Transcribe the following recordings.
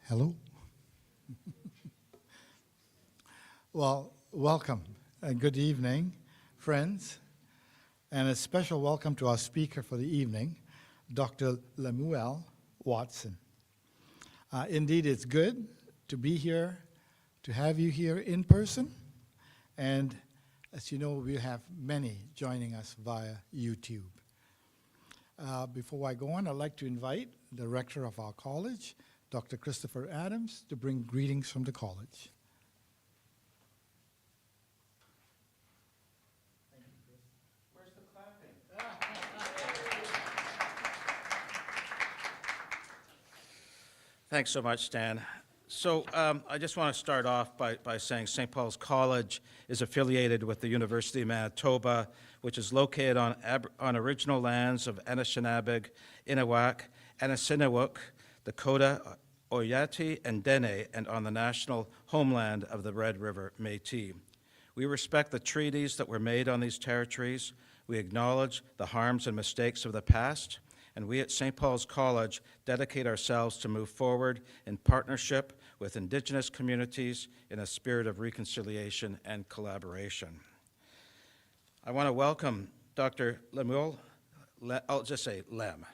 Hello. Well, welcome and good evening, friends, and a special welcome to our speaker for the evening, Dr. Lemuel Watson. Indeed, it's good to be here, to have you here in person, and as you know, we have many joining us via YouTube. Before I go on, I'd like to invite the rector of our college, Dr. Christopher Adams, to bring greetings from the college. Thank you, Chris. Where's the clapping? Thanks so much, Stan. So I just want to start off by saying St. Paul's College is affiliated with the University of Manitoba, which is located on original lands of Anishinabeg, Inawak, Anishinaabeg, Dakota, Oyate, and Dene, and on the national homeland of the Red River Métis. We respect the treaties that were made on these territories. We acknowledge the harms and mistakes of the past, and we at St. Paul's College dedicate ourselves to move forward in partnership with Indigenous communities in a spirit of reconciliation and collaboration. I want to welcome Dr. Lemuel, I'll just say Lem,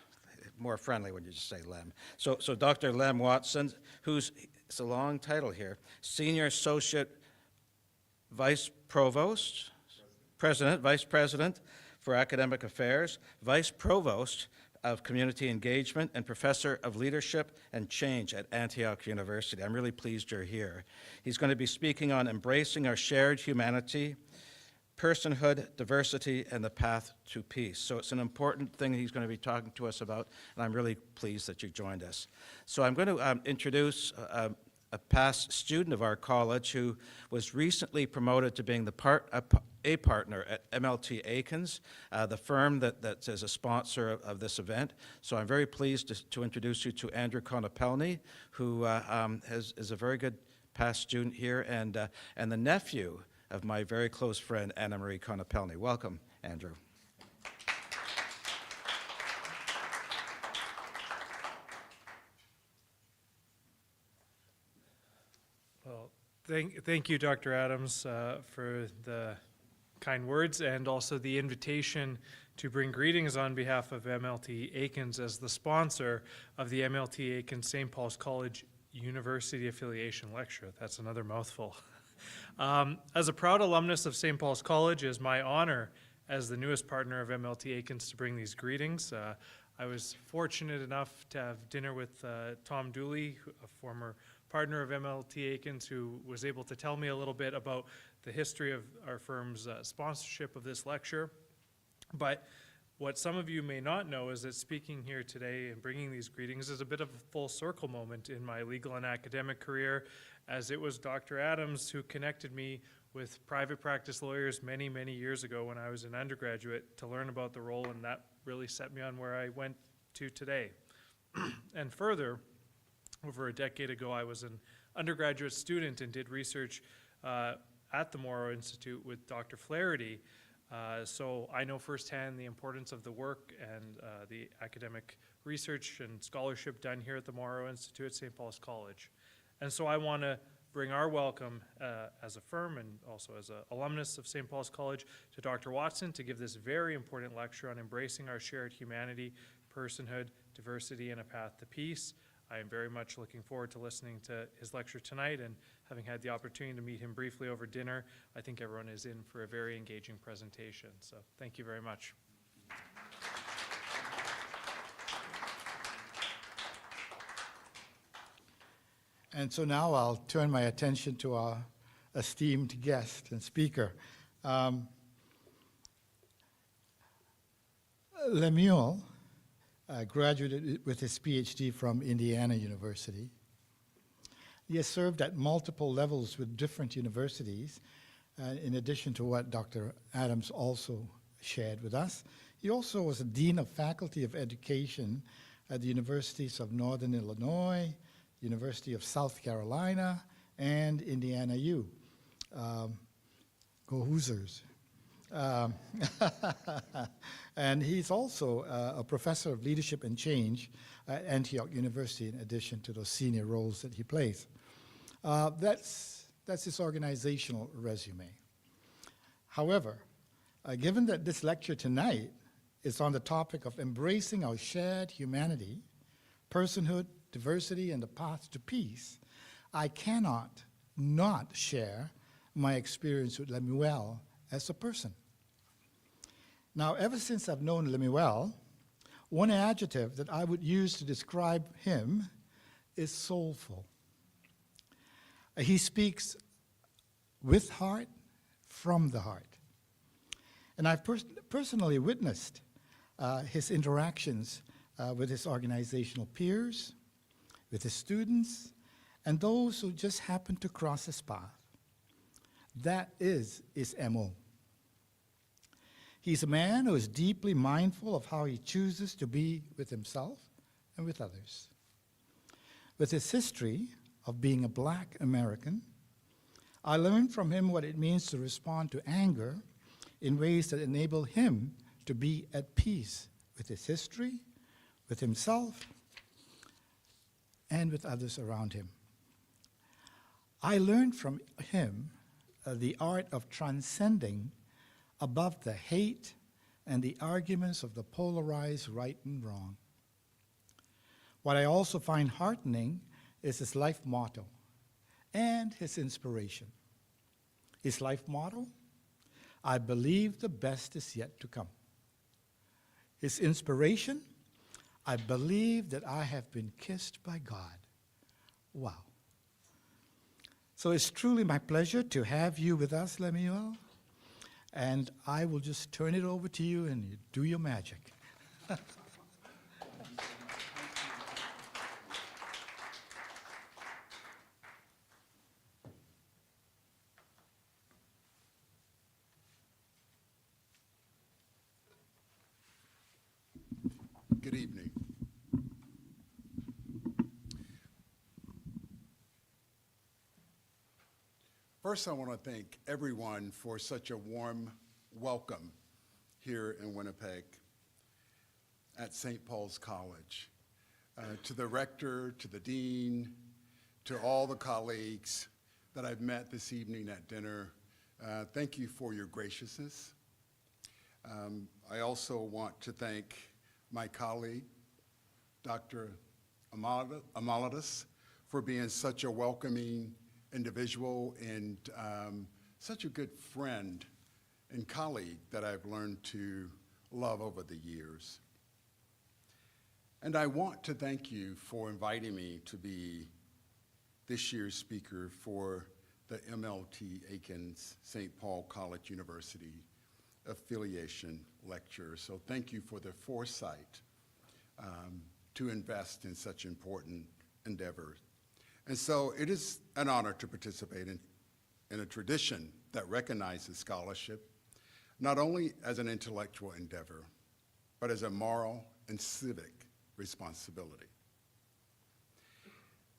more friendly when you just say Lem. So Dr. Lem Watson, it's a long title here, Senior Associate Vice Provost, Vice President for Academic Affairs, Vice Provost of Community Engagement, and Professor of Leadership and Change at Antioch University. I'm really pleased you're here. He's going to be speaking on embracing our shared humanity, personhood, diversity, and the path to peace. So it's an important thing he's going to be talking to us about, and I'm really pleased that you joined us. So I'm going to introduce a past student of our college who was recently promoted to being a partner at MLT Aikins, the firm that is a sponsor of this event. So I'm very pleased to introduce you to Andrew Konopelny, who is a very good past student here, and the nephew of my very close friend, Anna Marie Konopelny. Welcome, Andrew. Well, thank you, Dr. Adams, for the kind words and also the invitation to bring greetings on behalf of MLT Aikins as the sponsor of the MLT Aikins St. Paul's College University Affiliation Lecture. That's another mouthful. As a proud alumnus of St. Paul's College, it is my honor as the newest partner of MLT Aikins to bring these greetings. I was fortunate enough to have dinner with Tom Dooley, a former partner of MLT Aikins, who was able to tell me a little bit about the history of our firm's sponsorship of this lecture. But what some of you may not know is that speaking here today and bringing these greetings is a bit of a full circle moment in my legal and academic career, as it was Dr. Adams who connected me with private practice lawyers many, many years ago when I was an undergraduate to learn about the role, and that really set me on where I went to today. And further, over a decade ago, I was an undergraduate student and did research at the Morrow Institute with Dr. Flaherty. So I know firsthand the importance of the work and the academic research and scholarship done here at the Morrow Institute at St. Paul's College. And so I want to bring our welcome as a firm and also as an alumnus of St. Paul's College to Dr. Watson to give this very important lecture on embracing our shared humanity, personhood, diversity, and a path to peace. I am very much looking forward to listening to his lecture tonight, and having had the opportunity to meet him briefly over dinner, I think everyone is in for a very engaging presentation. So thank you very much. And so now I'll turn my attention to our esteemed guest and speaker. Lemuel graduated with his PhD from Indiana University. He has served at multiple levels with different universities, in addition to what Dr. Adams also shared with us. He also was a Dean of Faculty of Education at the Universities of Northern Illinois, University of South Carolina, and Indiana U. Go Hoosiers. Um, and he's also a professor of leadership and change at Antioch University, in addition to those senior roles that he plays. That's his organizational resume. However, given that this lecture tonight is on the topic of embracing our shared humanity, personhood, diversity, and the path to peace, I cannot not share my experience with Lemuel as a person. Now, ever since I've known Lemuel, one adjective that I would use to describe him is soulful. He speaks with heart, from the heart. And I've personally witnessed his interactions with his organizational peers, with his students, and those who just happen to cross his path. That is his MO. He's a man who is deeply mindful of how he chooses to be with himself and with others. With his history of being a Black American, I learned from him what it means to respond to anger in ways that enable him to be at peace with his history, with himself, and with others around him. I learned from him the art of transcending above the hate and the arguments of the polarized right and wrong. What I also find heartening is his life motto and his inspiration. His life motto, I believe the best is yet to come. His inspiration, I believe that I have been kissed by God. Wow. So it's truly my pleasure to have you with us, Lemuel. And I will just turn it over to you and you do your magic. Good evening. First, I want to thank everyone for such a warm welcome here in Winnipeg at St. Paul's College. To the rector, to the dean, to all the colleagues that I've met this evening at dinner, thank you for your graciousness. I also want to thank my colleague, Dr. Emeritus, for being such a welcoming individual and such a good friend and colleague that I've learned to love over the years. And I want to thank you for inviting me to be this year's speaker for the MLT Aikins St. Paul College University Affiliation Lecture. So thank you for the foresight to invest in such important endeavors. And so it is an honor to participate in a tradition that recognizes scholarship, not only as an intellectual endeavor, but as a moral and civic responsibility.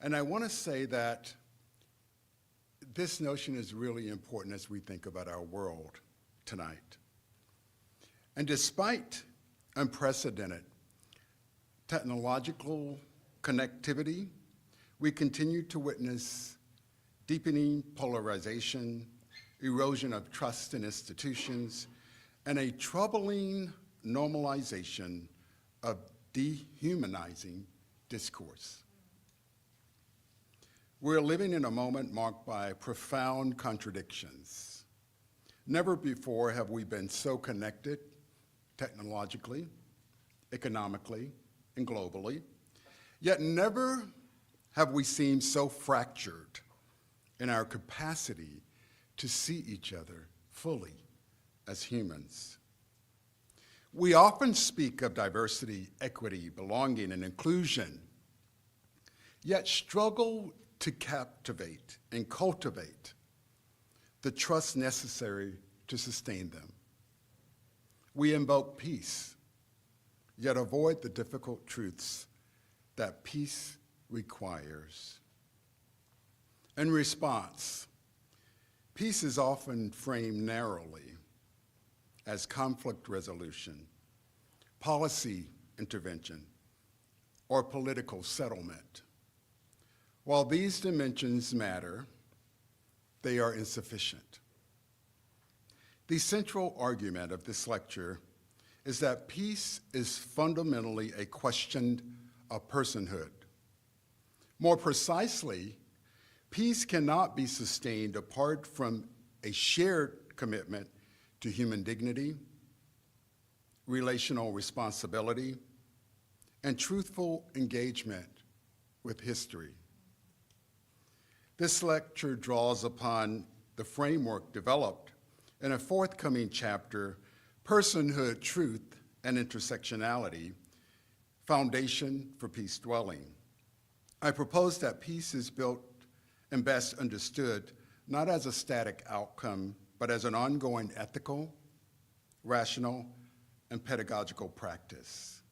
And I want to say that this notion is really important as we think about our world tonight. And despite unprecedented technological connectivity, we continue to witness deepening polarization, erosion of trust in institutions, and a troubling normalization of dehumanizing discourse. We're living in a moment marked by profound contradictions. Never before have we been so connected technologically, economically, and globally, yet never have we seemed so fractured in our capacity to see each other fully as humans. We often speak of diversity, equity, belonging, and inclusion, yet struggle to captivate and cultivate the trust necessary to sustain them. We invoke peace, yet avoid the difficult truths that peace requires. In response, peace is often framed narrowly, as conflict resolution, policy intervention, or political settlement. While these dimensions matter, they are insufficient. The central argument of this lecture is that peace is fundamentally a question of personhood. More precisely, peace cannot be sustained apart from a shared commitment to human dignity, relational responsibility, and truthful engagement with history. This lecture draws upon the framework developed in a forthcoming chapter, Personhood, Truth, and Intersectionality, Foundation for Peace Dwelling. I propose that peace is built and best understood not as a static outcome, but as an ongoing ethical, rational, and pedagogical practice.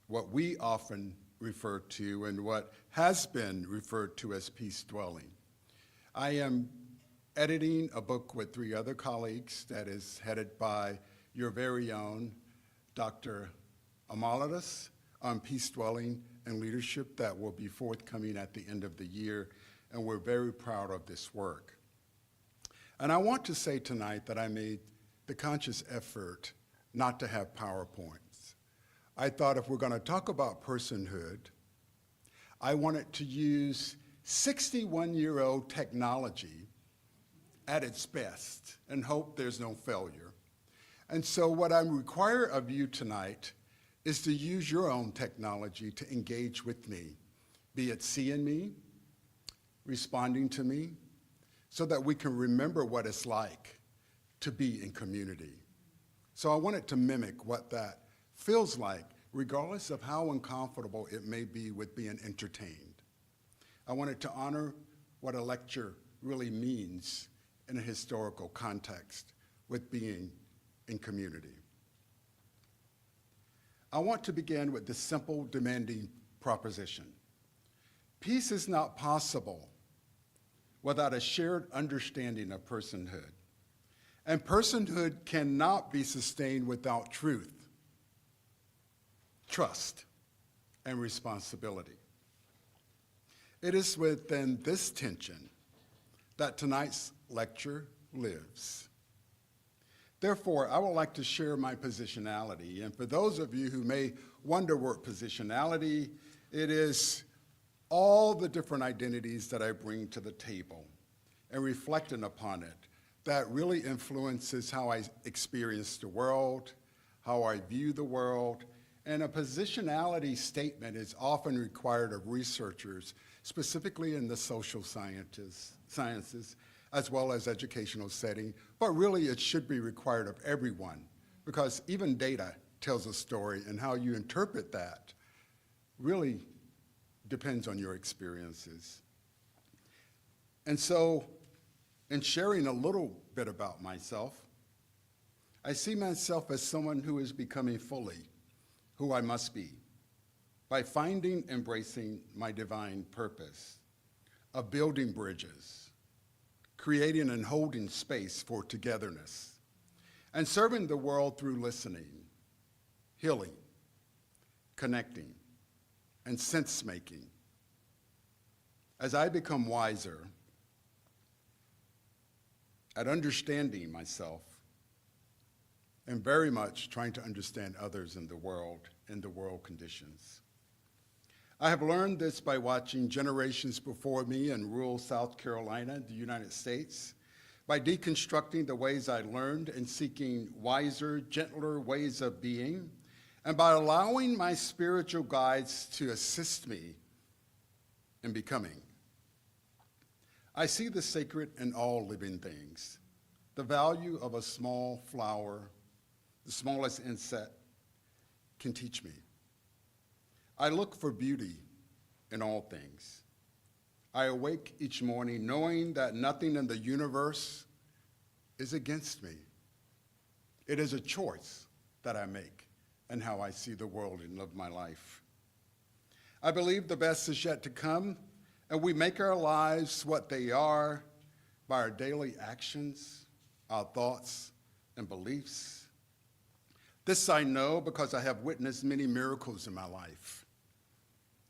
What we often refer to and what has been referred to as peace dwelling. I am editing a book with 3 other colleagues that is headed by your very own Dr. Amaladas on peace dwelling and leadership that will be forthcoming at the end of the year, and we're very proud of this work. And I want to say tonight that I made the conscious effort not to have PowerPoints. I thought if we're going to talk about personhood, I wanted to use 61-year-old technology at its best and hope there's no failure. And so what I require of you tonight is to use your own technology to engage with me, be it seeing me, responding to me, so that we can remember what it's like to be in community. So I wanted to mimic what that feels like, regardless of how uncomfortable it may be with being entertained. I wanted to honor what a lecture really means in a historical context with being in community. I want to begin with the simple, demanding proposition. Peace is not possible without a shared understanding of personhood. And personhood cannot be sustained without truth, trust, and responsibility. It is within this tension that tonight's lecture lives. Therefore, I would like to share my positionality. And for those of you who may wonder what positionality, it is all the different identities that I bring to the table and reflecting upon it that really influences how I experience the world, how I view the world, and a positionality statement is often required of researchers, specifically in the social sciences, as well as educational setting, but really it should be required of everyone, because even data tells a story, and how you interpret that really depends on your experiences. And so, in sharing a little bit about myself, I see myself as someone who is becoming fully who I must be by finding, embracing my divine purpose of building bridges, creating and holding space for togetherness, and serving the world through listening, healing, connecting, and sense-making. As I become wiser at understanding myself and very much trying to understand others in the world conditions. I have learned this by watching generations before me in rural South Carolina, the United States, by deconstructing the ways I learned and seeking wiser, gentler ways of being, and by allowing my spiritual guides to assist me in becoming. I see the sacred in all living things. The value of a small flower, the smallest insect, can teach me. I look for beauty in all things. I awake each morning knowing that nothing in the universe is against me. It is a choice that I make in how I see the world and live my life. I believe the best is yet to come, and we make our lives what they are by our daily actions, our thoughts, and beliefs. This I know because I have witnessed many miracles in my life,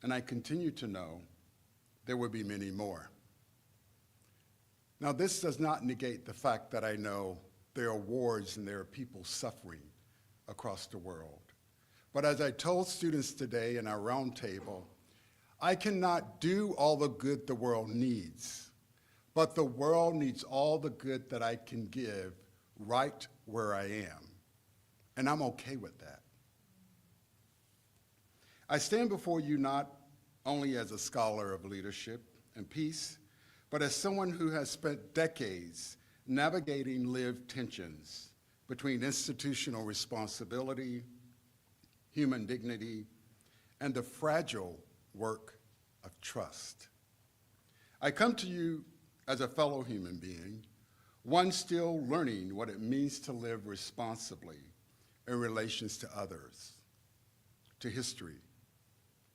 and I continue to know there will be many more. Now, this does not negate the fact that I know there are wars and there are people suffering across the world. But as I told students today in our roundtable, I cannot do all the good the world needs, but the world needs all the good that I can give right where I am, and I'm okay with that. I stand before you not only as a scholar of leadership and peace, but as someone who has spent decades navigating lived tensions between institutional responsibility, human dignity, and the fragile work of trust. I come to you as a fellow human being, one still learning what it means to live responsibly in relations to others, to history,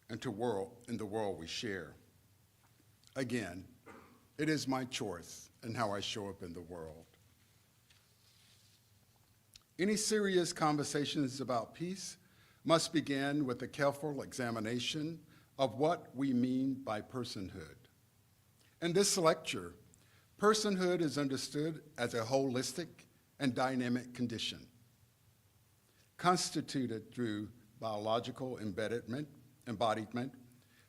and in the world we share. Again, it is my choice in how I show up in the world. Any serious conversations about peace must begin with a careful examination of what we mean by personhood. In this lecture, personhood is understood as a holistic and dynamic condition, constituted through biological embodiment,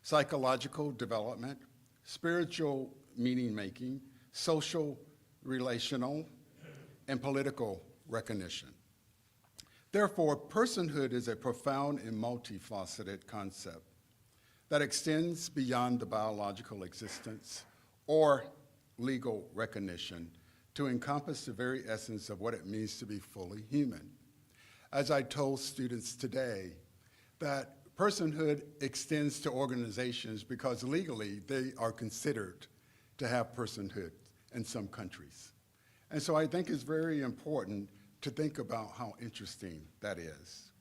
psychological development, spiritual meaning-making, social, relational, and political recognition. Therefore, personhood is a profound and multifaceted concept that extends beyond the biological existence or legal recognition to encompass the very essence of what it means to be fully human. As I told students today, that personhood extends to organizations because legally they are considered to have personhood in some countries. And so I think it's very important to think about how interesting that is.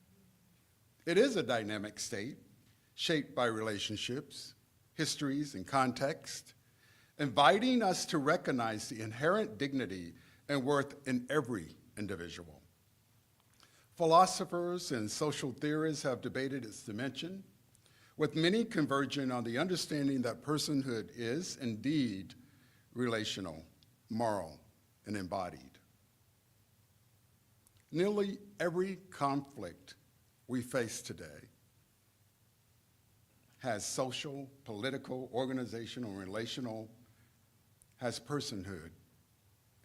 It is a dynamic state shaped by relationships, histories, and context, inviting us to recognize the inherent dignity and worth in every individual. Philosophers and social theorists have debated its dimension, with many converging on the understanding that personhood is indeed relational, moral, and embodied. Nearly every conflict we face today has social, political, organizational, relational, has personhood,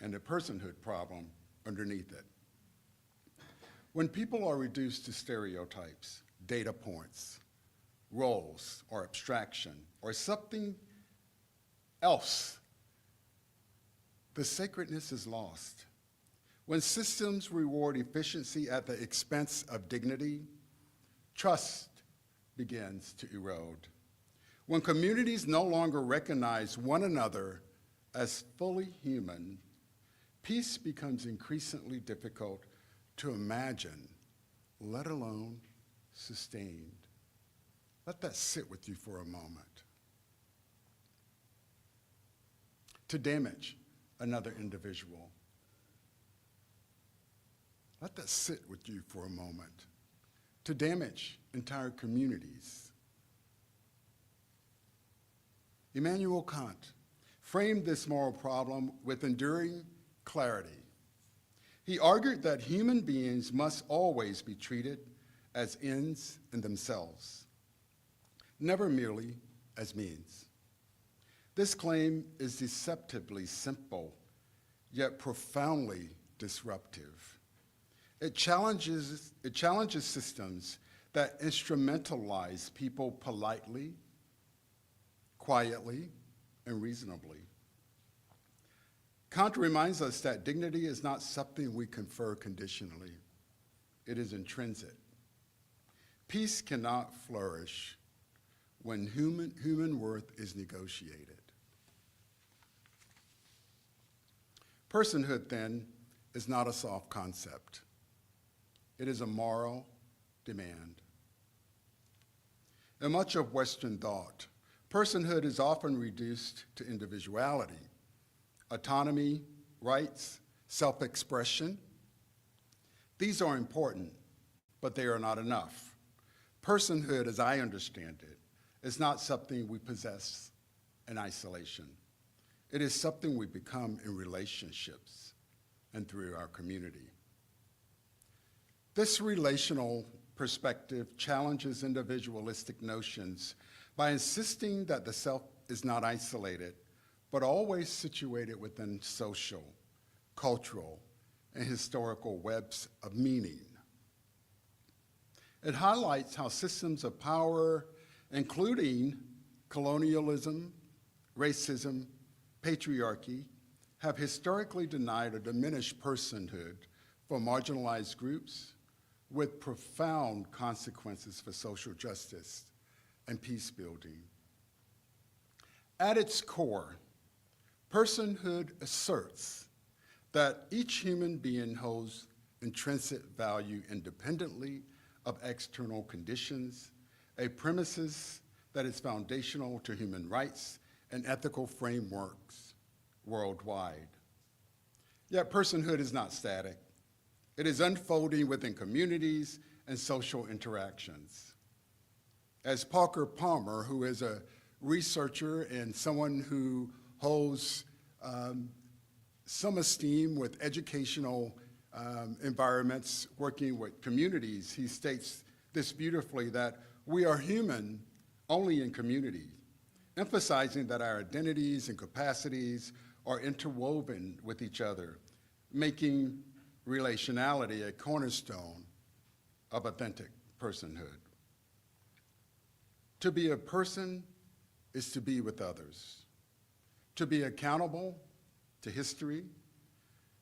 and the personhood problem underneath it. When people are reduced to stereotypes, data points, roles, or abstraction, or something else, the sacredness is lost. When systems reward efficiency at the expense of dignity, trust begins to erode. When communities no longer recognize one another as fully human, peace becomes increasingly difficult to imagine, let alone sustained. Let that sit with you for a moment. To damage another individual. Let that sit with you for a moment. To damage entire communities. Immanuel Kant framed this moral problem with enduring clarity. He argued that human beings must always be treated as ends in themselves, never merely as means. This claim is deceptively simple, yet profoundly disruptive. It challenges systems that instrumentalize people politely, quietly, and reasonably. Kant reminds us that dignity is not something we confer conditionally. It is intrinsic. Peace cannot flourish when human worth is negotiated. Personhood, then, is not a soft concept. It is a moral demand. In much of Western thought, personhood is often reduced to individuality, autonomy, rights, self-expression, These are important, but they are not enough. Personhood, as I understand it, is not something we possess in isolation. It is something we become in relationships and through our community. This relational perspective challenges individualistic notions by insisting that the self is not isolated, but always situated within social, cultural, and historical webs of meaning. It highlights how systems of power, including colonialism, racism, patriarchy, have historically denied or diminished personhood for marginalized groups, with profound consequences for social justice and peace building. At its core, personhood asserts that each human being holds intrinsic value independently of external conditions, a premises that is foundational to human rights and ethical frameworks worldwide. Yet personhood is not static. It is unfolding within communities and social interactions. As Parker Palmer, who is a researcher and someone who holds some esteem with educational environments working with communities, he states this beautifully, that we are human only in community, emphasizing that our identities and capacities are interwoven with each other, making relationality a cornerstone of authentic personhood. To be a person is to be with others, to be accountable to history,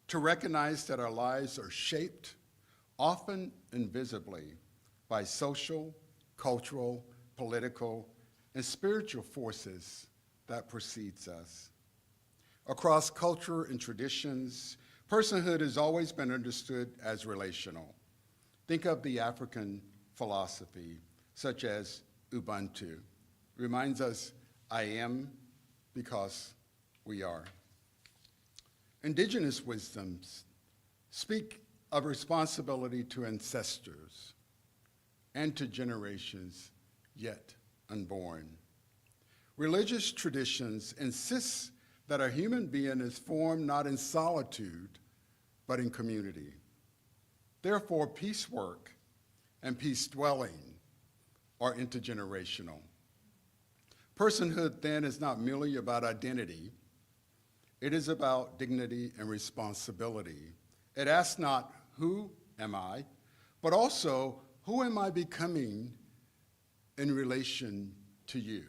to recognize that our lives are shaped, often invisibly, by social, cultural, political, and spiritual forces that precedes us. Across culture and traditions, personhood has always been understood as relational. Think of the African philosophy, such as Ubuntu. Reminds us, I am because we are. Indigenous wisdoms speak of responsibility to ancestors and to generations yet unborn. Religious traditions insist that a human being is formed not in solitude, but in community. Therefore, peace work and peace dwelling are intergenerational. Personhood, then, is not merely about identity. It is about dignity and responsibility. It asks not, who am I, but also, who am I becoming in relation to you?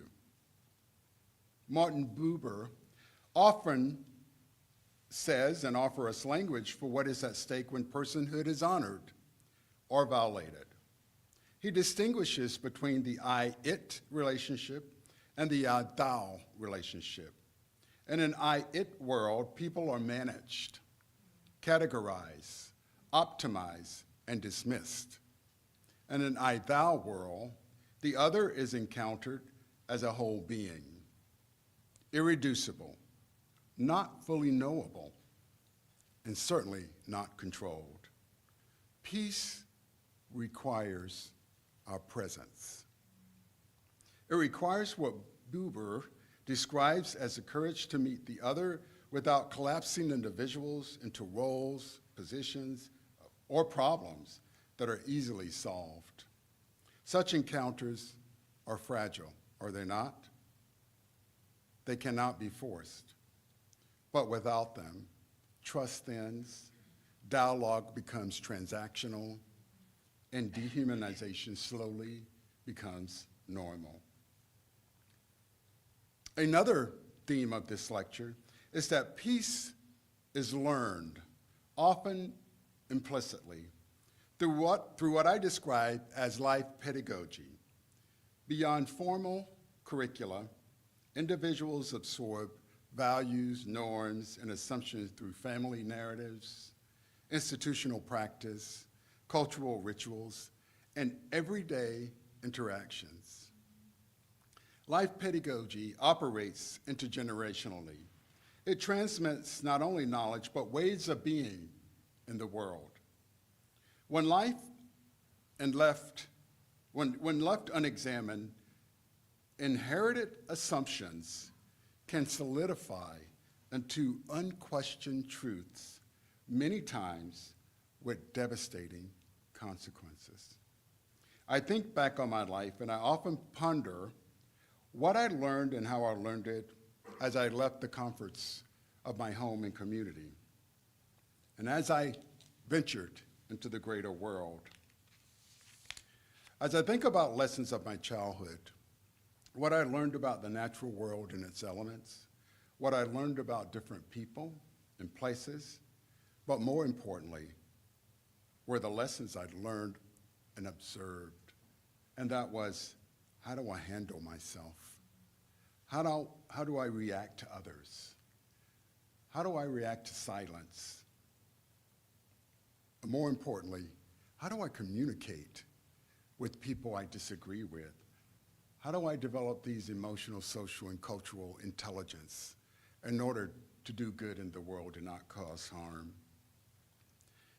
Martin Buber often says and offers us language for what is at stake when personhood is honored or violated. He distinguishes between the I-it relationship and the I-thou relationship. In an I-it world, people are managed, categorized, optimized, and dismissed. In an I-thou world, the other is encountered as a whole being, irreducible, not fully knowable, and certainly not controlled. Peace requires our presence. It requires what Buber describes as the courage to meet the other without collapsing individuals into roles, positions, or problems that are easily solved. Such encounters are fragile, are they not? They cannot be forced. But without them, trust thins, dialogue becomes transactional, and dehumanization slowly becomes normal. Another theme of this lecture is that peace is learned, often implicitly, through what I describe as life pedagogy. Beyond formal curricula, individuals absorb values, norms, and assumptions through family narratives, institutional practice, cultural rituals, and everyday interactions. Life pedagogy operates intergenerationally. It transmits not only knowledge, but ways of being in the world. When life and left, when left unexamined, inherited assumptions can solidify into unquestioned truths, many times with devastating consequences. I think back on my life and I often ponder what I learned and how I learned it as I left the comforts of my home and community. And as I ventured into the greater world. As I think about lessons of my childhood, what I learned about the natural world and its elements, what I learned about different people and places, but more importantly, were the lessons I'd learned and observed. And that was, how do I handle myself? How do I react to others? How do I react to silence? More importantly, how do I communicate with people I disagree with? How do I develop these emotional, social, and cultural intelligence in order to do good in the world and not cause harm?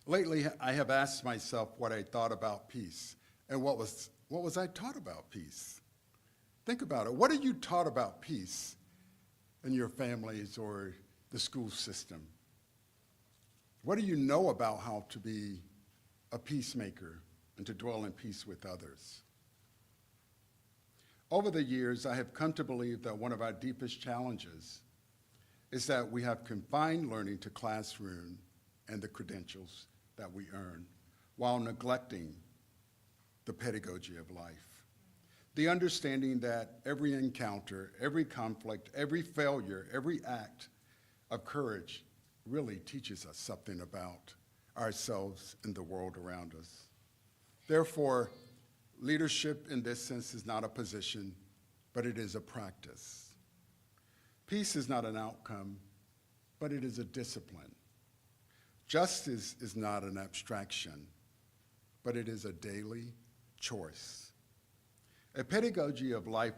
Lately, I have asked myself what I thought about peace and what was I taught about peace? Think about it. What are you taught about peace in your families or the school system? What do you know about how to be a peacemaker and to dwell in peace with others? Over the years, I have come to believe that one of our deepest challenges is that we have confined learning to classroom and the credentials that we earn while neglecting the pedagogy of life. The understanding that every encounter, every conflict, every failure, every act of courage really teaches us something about ourselves and the world around us. Therefore, leadership in this sense is not a position, but it is a practice. Peace is not an outcome, but it is a discipline. Justice is not an abstraction, but it is a daily choice. A pedagogy of life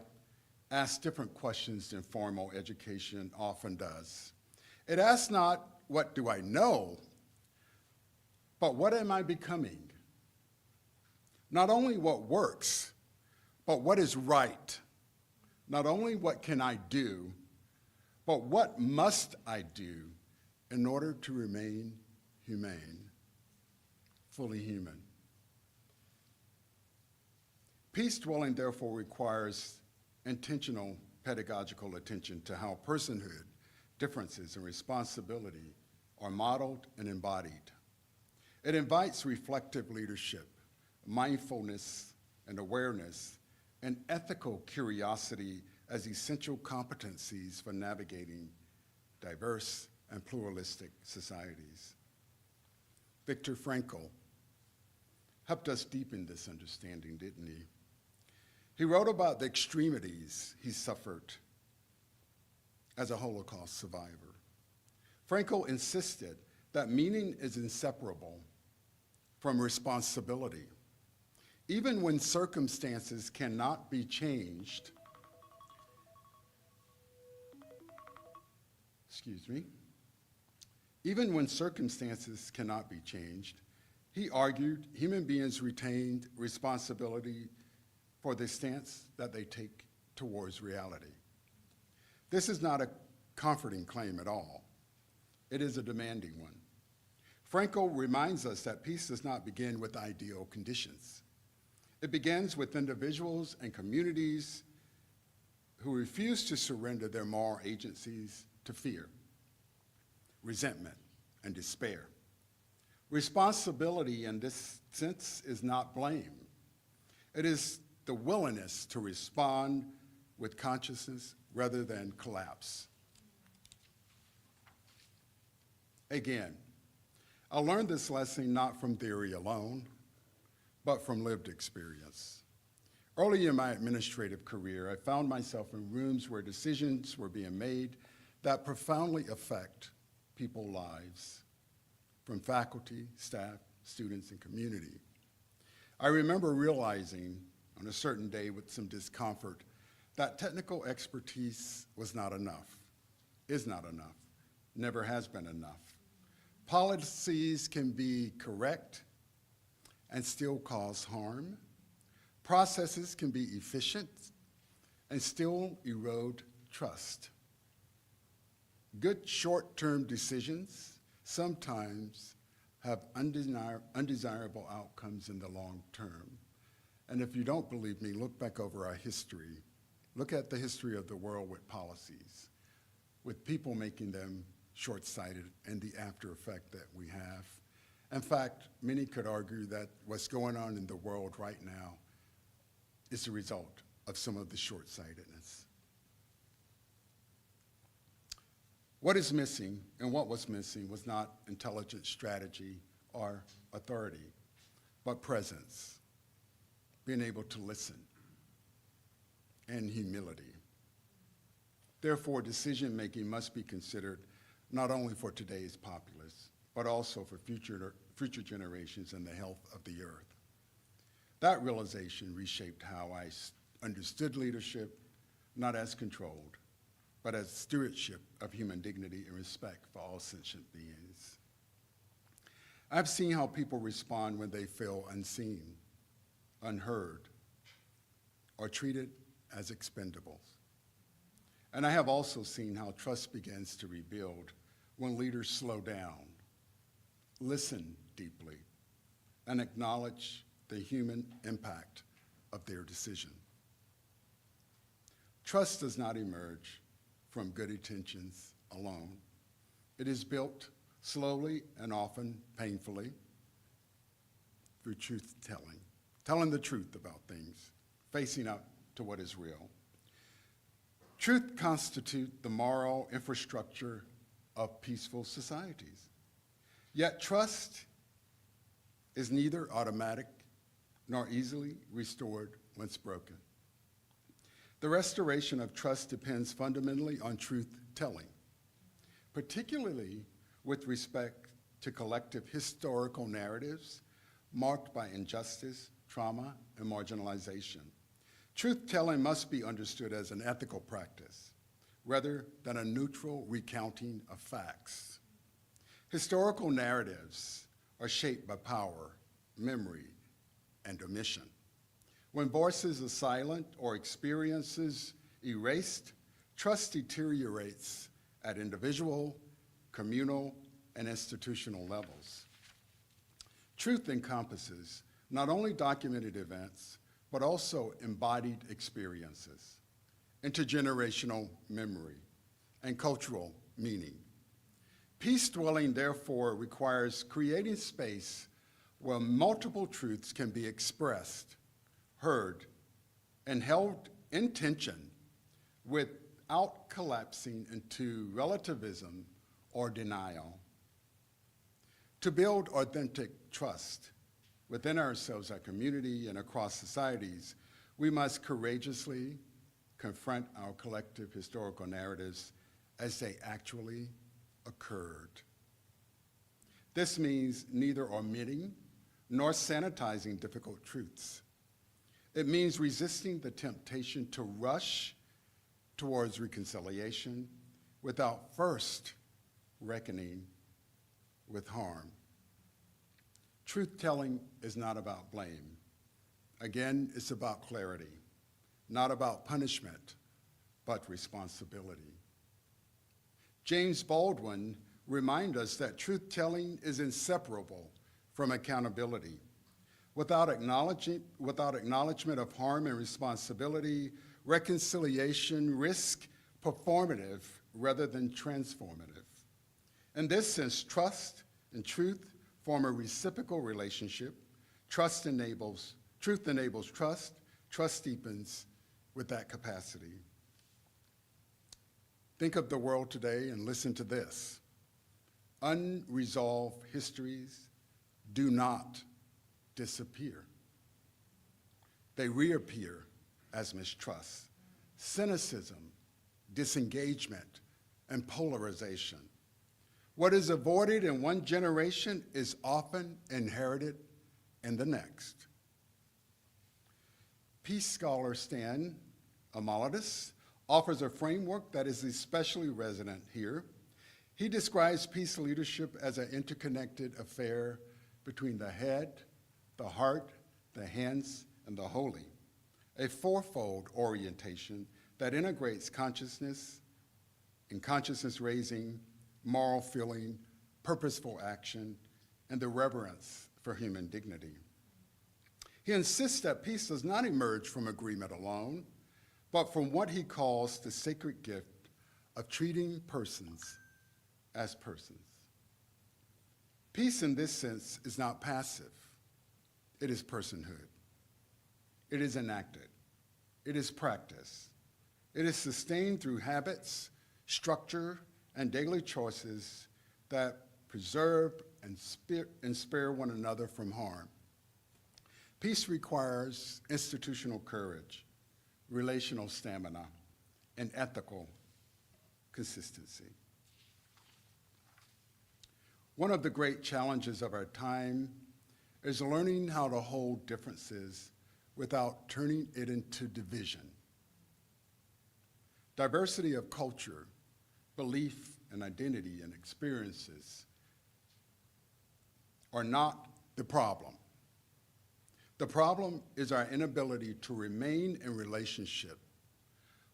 asks different questions than formal education often does. It asks not, what do I know, but what am I becoming? Not only what works, but what is right. Not only what can I do, but what must I do in order to remain humane, fully human. Peace dwelling, therefore, requires intentional pedagogical attention to how personhood, differences, and responsibility are modeled and embodied. It invites reflective leadership, mindfulness and awareness, and ethical curiosity as essential competencies for navigating diverse and pluralistic societies. Viktor Frankl helped us deepen this understanding, didn't he? He wrote about the extremities he suffered as a Holocaust survivor. Frankl insisted that meaning is inseparable from responsibility. Even when circumstances cannot be changed, even when circumstances cannot be changed, he argued human beings retained responsibility for the stance that they take towards reality. This is not a comforting claim at all. It is a demanding one. Frankl reminds us that peace does not begin with ideal conditions. It begins with individuals and communities who refuse to surrender their moral agencies to fear, resentment, and despair. Responsibility in this sense is not blame. It is the willingness to respond with consciousness rather than collapse. Again, I learned this lesson not from theory alone, but from lived experience. Early in my administrative career, I found myself in rooms where decisions were being made that profoundly affect people's lives, from faculty, staff, students, and community. I remember realizing on a certain day with some discomfort that technical expertise was not enough, is not enough, never has been enough. Policies can be correct, and still cause harm. Processes can be efficient and still erode trust. Good short-term decisions sometimes have undesirable outcomes in the long term. And if you don't believe me, look back over our history. Look at the history of the world with policies, with people making them short-sighted and the after effect that we have. In fact, many could argue that what's going on in the world right now is a result of some of the short-sightedness. What is missing, and what was missing, was not intelligent strategy or authority, but presence, being able to listen, and humility. Therefore, decision-making must be considered not only for today's populace, but also for future generations and the health of the earth. That realization reshaped how I understood leadership, not as controlled, but as stewardship of human dignity and respect for all sentient beings. I've seen how people respond when they feel unseen, unheard, or treated as expendables. And I have also seen how trust begins to rebuild when leaders slow down, listen deeply, and acknowledge the human impact of their decision. Trust does not emerge from good intentions alone. It is built slowly and often painfully through truth-telling, telling the truth about things, facing up to what is real. Truth constitutes the moral infrastructure of peaceful societies. Yet trust is neither automatic nor easily restored once broken. The restoration of trust depends fundamentally on truth-telling, particularly with respect to collective historical narratives marked by injustice, trauma, and marginalization. Truth-telling must be understood as an ethical practice rather than a neutral recounting of facts. Historical narratives are shaped by power, memory, and omission. When voices are silent or experiences erased, trust deteriorates at individual, communal, and institutional levels. Truth encompasses not only documented events, but also embodied experiences, intergenerational memory, and cultural meaning. Peace dwelling, therefore, requires creating space where multiple truths can be expressed, heard, and held in tension without collapsing into relativism or denial. To build authentic trust within ourselves, our community, and across societies, we must courageously confront our collective historical narratives as they actually occurred. This means neither omitting nor sanitizing difficult truths. It means resisting the temptation to rush towards reconciliation without first reckoning with harm. Truth-telling is not about blame. Again, it's about clarity, not about punishment, but responsibility. James Baldwin reminds us that truth-telling is inseparable from accountability. Without acknowledgement of harm and responsibility, reconciliation risks performative rather than transformative. In this sense, trust and truth form a reciprocal relationship. Truth enables trust. Trust deepens with that capacity. Think of the world today and listen to this. Unresolved histories do not disappear. They reappear as mistrust, cynicism, disengagement, and polarization. What is avoided in one generation is often inherited in the next. Peace scholar Stan Amalatus offers a framework that is especially resonant here. He describes peace leadership as an interconnected affair between the head, the heart, the hands, and the holy, a fourfold orientation that integrates consciousness and consciousness raising, moral feeling, purposeful action, and the reverence for human dignity. He insists that peace does not emerge from agreement alone, but from what he calls the sacred gift of treating persons as persons. Peace in this sense is not passive. It is personhood. It is enacted. It is practice. It is sustained through habits, structure, and daily choices that preserve and spare one another from harm. Peace requires institutional courage, relational stamina, and ethical consistency. One of the great challenges of our time is learning how to hold differences without turning it into division. Diversity of culture, belief, and identity and experiences are not the problem. The problem is our inability to remain in relationship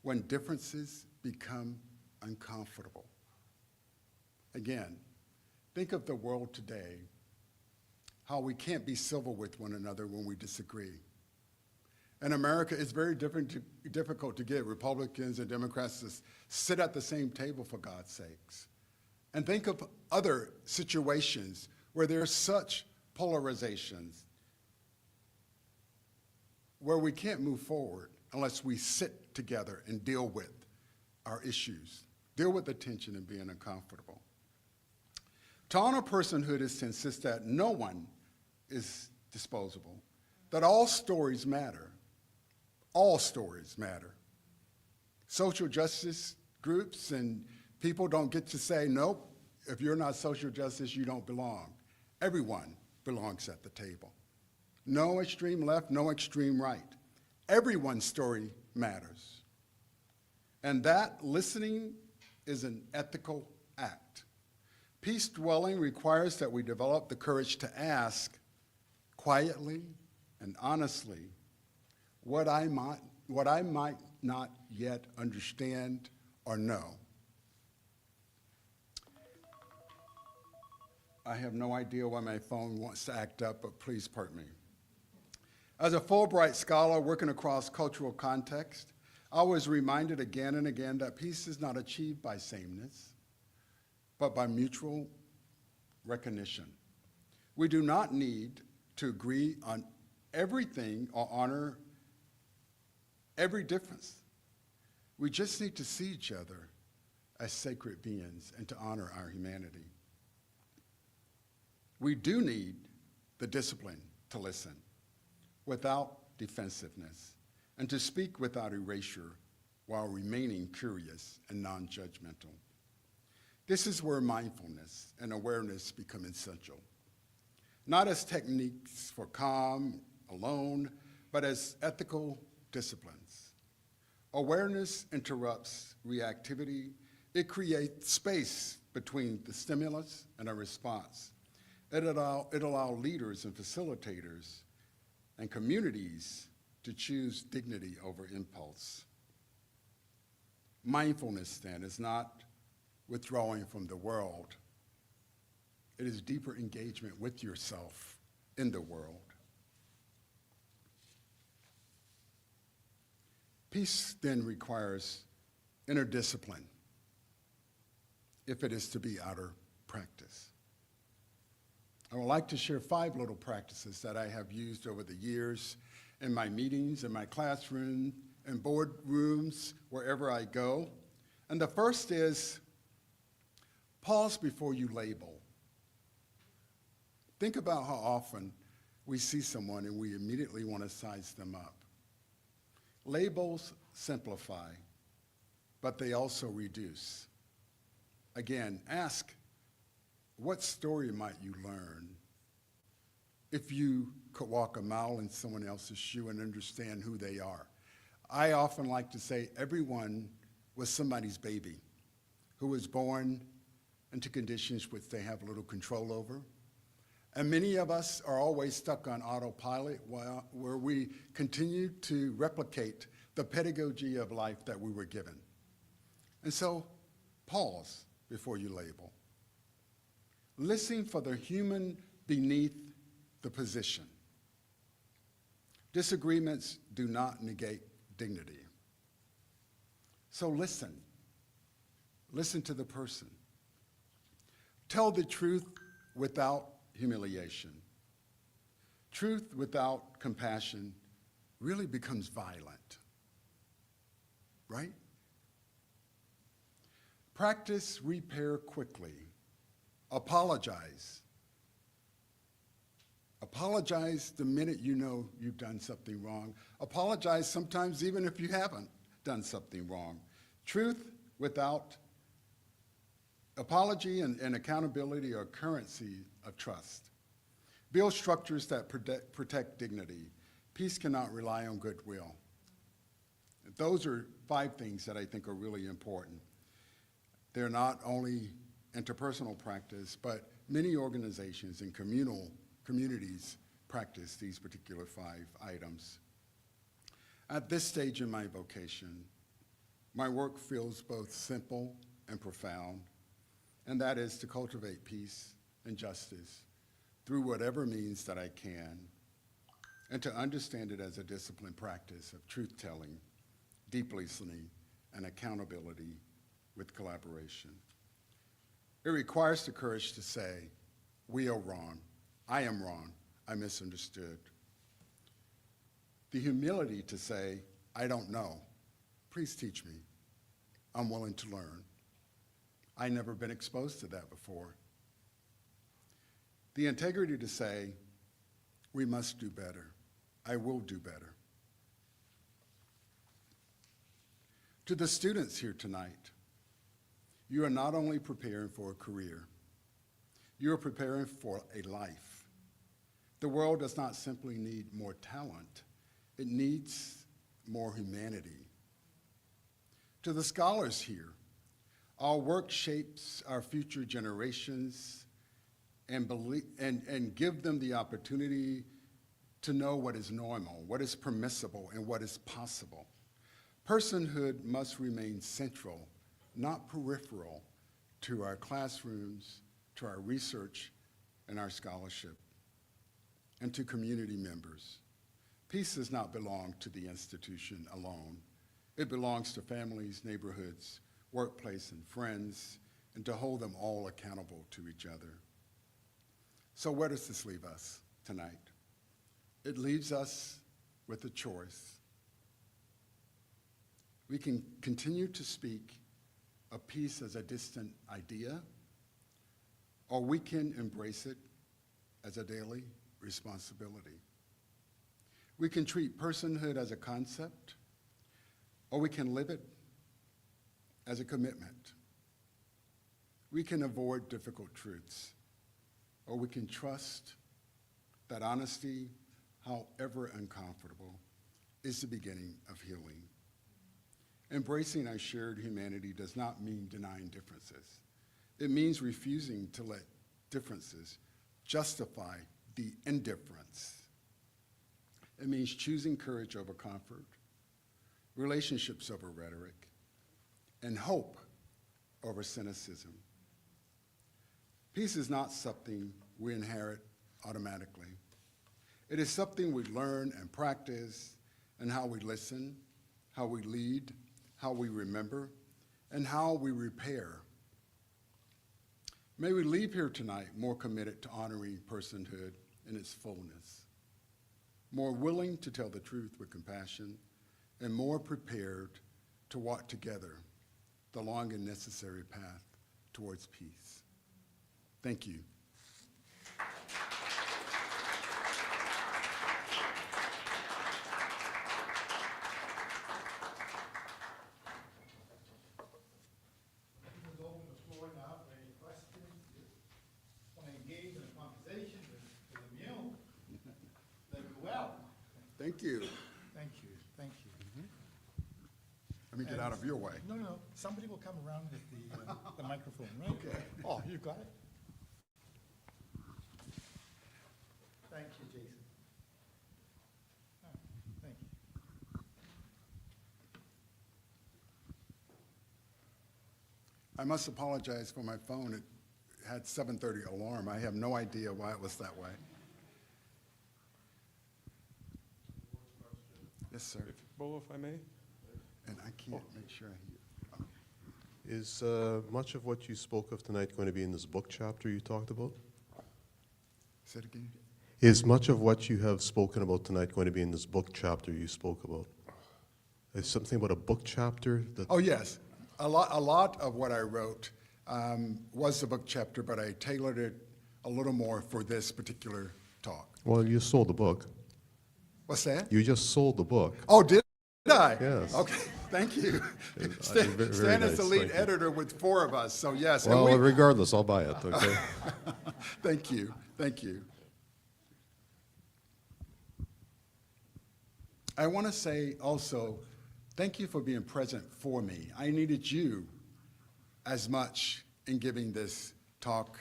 when differences become uncomfortable. Again, think of the world today, how we can't be civil with one another when we disagree. In America, it's very difficult to get Republicans and Democrats to sit at the same table, for God's sakes. And think of other situations where there's such polarizations, where we can't move forward unless we sit together and deal with our issues, deal with the tension and being uncomfortable. To honor personhood is to insist that no one is disposable, that all stories matter. All stories matter. Social justice groups and people don't get to say, nope, if you're not social justice, you don't belong. Everyone belongs at the table. No extreme left, no extreme right. Everyone's story matters. And that listening is an ethical act. Peace dwelling requires that we develop the courage to ask quietly and honestly what I might not yet understand or know. I have no idea why my phone wants to act up, but please pardon me. As a Fulbright scholar working across cultural context, I was reminded again and again that peace is not achieved by sameness, but by mutual recognition. We do not need to agree on everything or honor every difference. We just need to see each other as sacred beings and to honor our humanity. We do need the discipline to listen without defensiveness and to speak without erasure while remaining curious and non-judgmental. This is where mindfulness and awareness become essential, not as techniques for calm alone, but as ethical disciplines. Awareness interrupts reactivity. It creates space between the stimulus and a response. It allows leaders and facilitators and communities to choose dignity over impulse. Mindfulness, then, is not withdrawing from the world. It is deeper engagement with yourself in the world. Peace then requires inner discipline if it is to be outer practice. I would like to share 5 little practices that I have used over the years in my meetings, in my classroom, in boardrooms, wherever I go. And the first is pause before you label. Think about how often we see someone and we immediately want to size them up. Labels simplify, but they also reduce. Again, ask, what story might you learn if you could walk a mile in someone else's shoe and understand who they are? I often like to say everyone was somebody's baby who was born into conditions which they have little control over. And many of us are always stuck on autopilot where we continue to replicate the pedagogy of life that we were given. And so, pause before you label. Listen for the human beneath the position. Disagreements do not negate dignity. So listen. Listen to the person. Tell the truth without humiliation. Truth without compassion really becomes violent, right? Practice repair quickly. Apologize. Apologize the minute you know you've done something wrong. Apologize sometimes even if you haven't done something wrong. Truth without apology and accountability are currency of trust. Build structures that protect dignity. Peace cannot rely on goodwill. Those are 5 things that I think are really important. They're not only interpersonal practice, but many organizations and communities practice these particular 5 items. At this stage in my vocation, my work feels both simple and profound, and that is to cultivate peace and justice through whatever means that I can, and to understand it as a disciplined practice of truth-telling, deep listening, and accountability with collaboration. It requires the courage to say, we are wrong, I am wrong, I misunderstood. The humility to say, I don't know, please teach me, I'm willing to learn. I've never been exposed to that before. The integrity to say, we must do better, I will do better. To the students here tonight, you are not only preparing for a career, you are preparing for a life. The world does not simply need more talent, it needs more humanity. To the scholars here, our work shapes our future generations and give them the opportunity to know what is normal, what is permissible, and what is possible. Personhood must remain central, not peripheral, to our classrooms, to our research, and our scholarship, and to community members. Peace does not belong to the institution alone. It belongs to families, neighborhoods, workplace, and friends, and to hold them all accountable to each other. So where does this leave us tonight? It leaves us with a choice. We can continue to speak of peace as a distant idea, or we can embrace it as a daily responsibility. We can treat personhood as a concept, or we can live it as a commitment. We can avoid difficult truths, or we can trust that honesty, however uncomfortable, is the beginning of healing. Embracing our shared humanity does not mean denying differences. It means refusing to let differences justify the indifference. It means choosing courage over comfort, relationships over rhetoric, and hope over cynicism. Peace is not something we inherit automatically. It is something we learn and practice in how we listen, how we lead, how we remember, and how we repair. May we leave here tonight more committed to honoring personhood in its fullness, more willing to tell the truth with compassion, and more prepared to walk together the long and necessary path towards peace. Thank you. We'll open the floor now for any questions. Want to engage in a conversation with Lemuel. Lemuel. Thank you. Thank you. Thank you. Let me get out of your way. No. Somebody will come around with the microphone, right? Okay. Oh, you got it? Thank you, Jason. Oh, thank you. I must apologize for my phone. It had 7:30 alarm. I have no idea why it was that way. Yes, sir. Bo, if I may, And I can't make sure I hear. Oh, is much of what you spoke of tonight going to be in this book chapter you talked about? say it again. Is much of what you have spoken about tonight going to be in this book chapter you spoke about? Is something about a book chapter that? Oh, yes. A lot of what I wrote was the book chapter, but I tailored it a little more for this particular talk. Well, you sold the book. What's that? You just sold the book. Oh, did I? Yes. Okay, thank you. very Stan is nice, the lead thank you. editor with 4 of us, so yes. Well, And regardless, I'll buy it, okay? thank you, thank you. I want to say also, thank you for being present for me. I needed you as much in giving this talk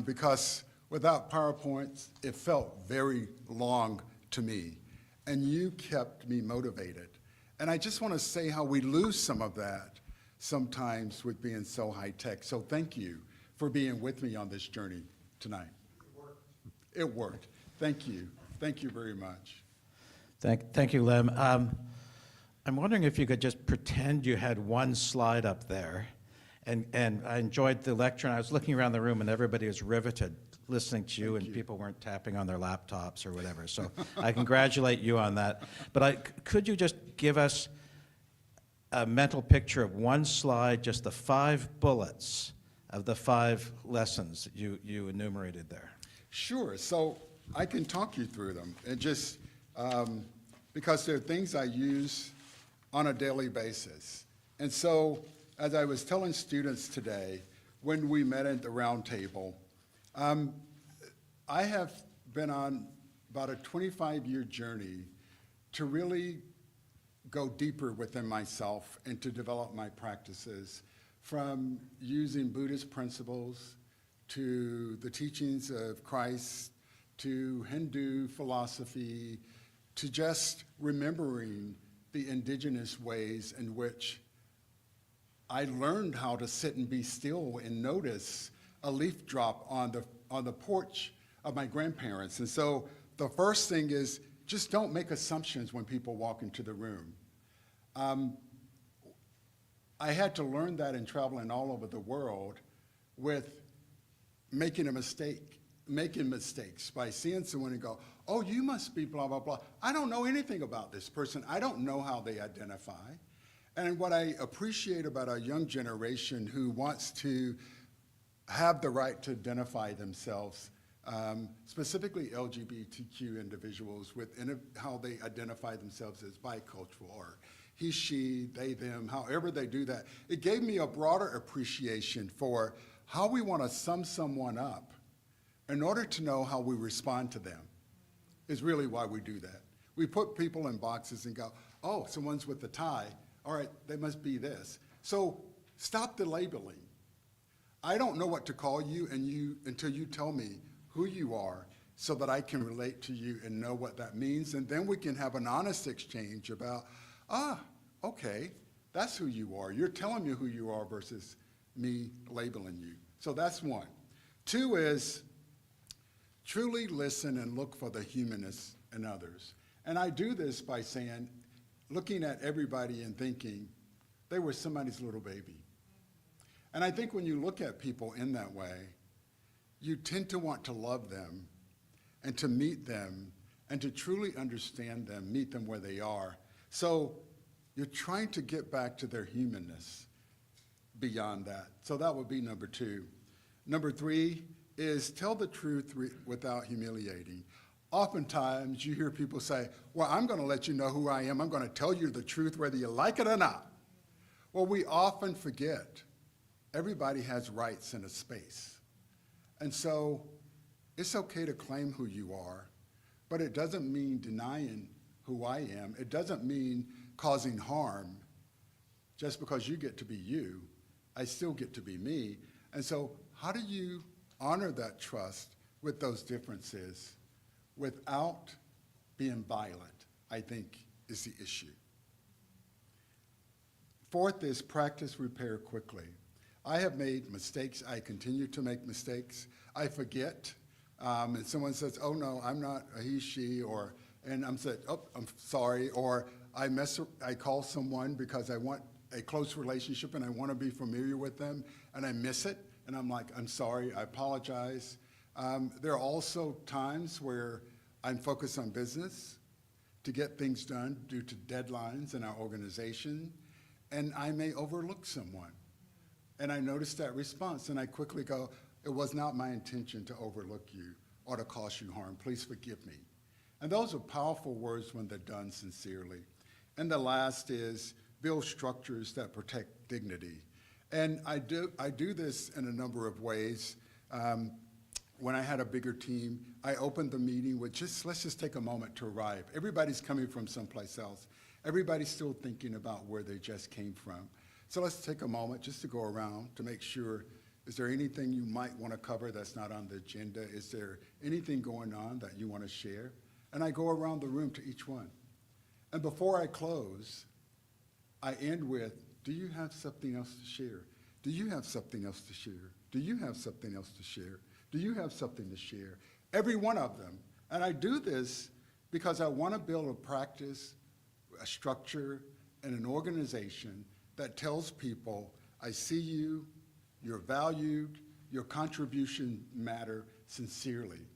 because without PowerPoints, it felt very long to me, and you kept me motivated. And I just want to say how we lose some of that sometimes with being so high-tech. So thank you for being with me on this journey tonight. It worked. Thank you. Thank you very much. Thank you, Lem. I'm wondering if you could just pretend you had one slide up there. And I enjoyed the lecture, and I was looking around the room, and everybody was riveted listening to you, and people weren't tapping on their laptops or whatever. So I congratulate you on that. But could you just give us a mental picture of one slide, just the 5 bullets of the 5 lessons that you enumerated there? Sure. So I can talk you through them. And just because they're things I use on a daily basis. And so as I was telling students today, when we met at the round table, I have been on about a 25-year journey to really go deeper within myself and to develop my practices, from using Buddhist principles to the teachings of Christ to Hindu philosophy to just remembering the indigenous ways in which I learned how to sit and be still and notice a leaf drop on the porch of my grandparents. And so the first thing is just don't make assumptions when people walk into the room. I had to learn that in traveling all over the world with making mistakes by seeing someone and go, oh, you must be blah, blah, blah. I don't know anything about this person. I don't know how they identify. And what I appreciate about our young generation who wants to have the right to identify themselves, specifically LGBTQ individuals, within how they identify themselves as bicultural or he, she, they, them, however they do that, it gave me a broader appreciation for how we want to sum someone up in order to know how we respond to them is really why we do that. We put people in boxes and go, oh, someone's with the tie. All right, they must be this. So stop the labeling. I don't know what to call you, until you tell me who you are so that I can relate to you and know what that means. And then we can have an honest exchange about, okay, that's who you are. You're telling me who you are versus me labeling you. So that's 1. 2 is truly listen and look for the humanness in others. And I do this by saying, looking at everybody and thinking, they were somebody's little baby. And I think when you look at people in that way, you tend to want to love them and to meet them and to truly understand them, meet them where they are. So you're trying to get back to their humanness beyond that. So that would be number 2. Number 3 is tell the truth without humiliating. Oftentimes you hear people say, well, I'm going to let you know who I am. I'm going to tell you the truth whether you like it or not. Well, we often forget everybody has rights in a space. And so it's okay to claim who you are, but it doesn't mean denying who I am. It doesn't mean causing harm. Just because you get to be you, I still get to be me. And so how do you honor that trust with those differences without being violent, I think, is the issue. Fourth is practice repair quickly. I have made mistakes. I continue to make mistakes. I forget. And someone says, oh, no, I'm not a he, she, and I'm saying, oh, I'm sorry. Or I call someone because I want a close relationship and I want to be familiar with them, and I miss it. And I'm like, I'm sorry, I apologize. There are also times where I'm focused on business to get things done due to deadlines in our organization, and I may overlook someone. And I notice that response, and I quickly go, it was not my intention to overlook you or to cause you harm. Please forgive me. And those are powerful words when they're done sincerely. And the last is build structures that protect dignity. And I do this in a number of ways. When I had a bigger team, I opened the meeting with let's just take a moment to arrive. Everybody's coming from someplace else. Everybody's still thinking about where they just came from. So let's take a moment just to go around to make sure, is there anything you might want to cover that's not on the agenda? Is there anything going on that you want to share? And I go around the room to each one. And before I close, I end with, do you have something else to share? Do you have something else to share? Do you have something else to share? Do you have something to share? Every one of them. And I do this because I want to build a practice, a structure, and an organization that tells people, I see you, you're valued, your contribution matter sincerely.